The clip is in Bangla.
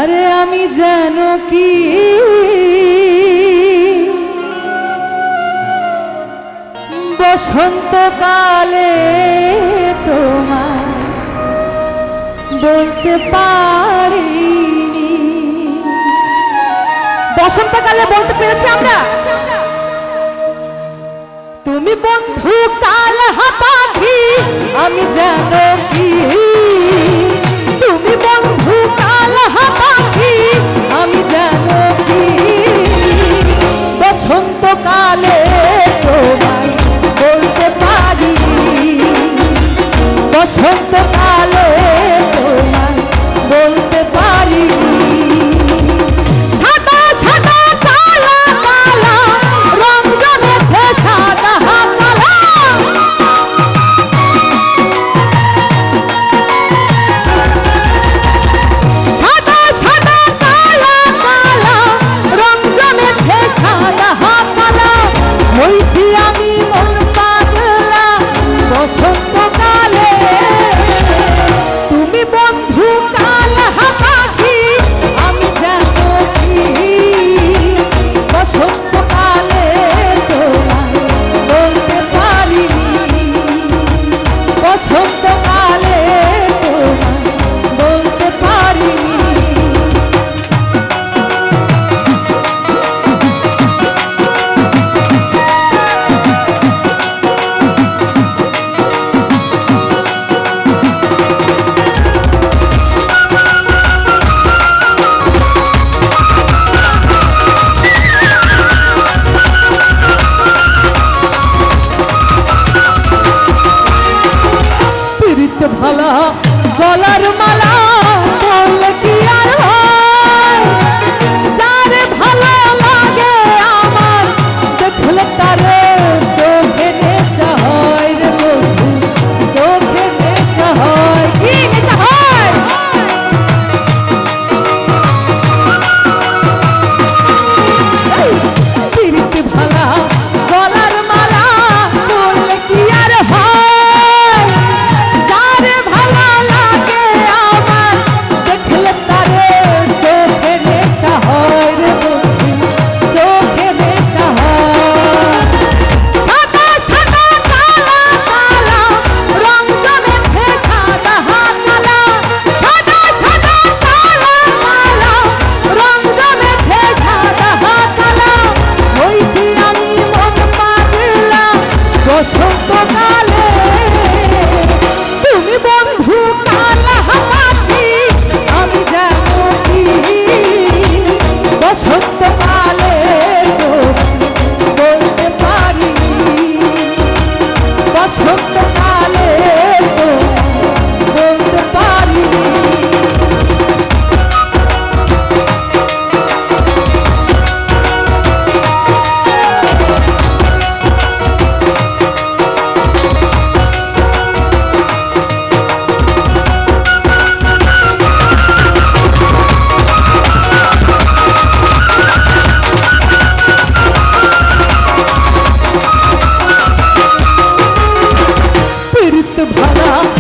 আরে আমি জানো কি বসন্তকালে তোমায় বলতে পারিনি। বসন্তকালে বলতে পেরেছি আমরা, তুমি বন্ধু কাল পাখি আমি জানো কি, তুমি বন্ধু কাল পাখি আমি জানো কি, বসন্তকালে তোমায় বলতে পারি, বসন্তকালে তোমায় বলতে পারি। ভালা গলার মালা বললে কি আর হয়, যারে ভালো লাগে আমার দেখলে তারে চোখে নেশা হয় রে বন্ধু, চোখে নেশা হয়। কি নেশা হয়? পিরিত ভালা গলার মালা বললে কি আর হয়, বসন্তকালে তুমি বন্ধু কাল পাখি আমি জানো কি, বসন্তকালে বলতে পারি, বসন্তকালে বলতে পারি। ভালা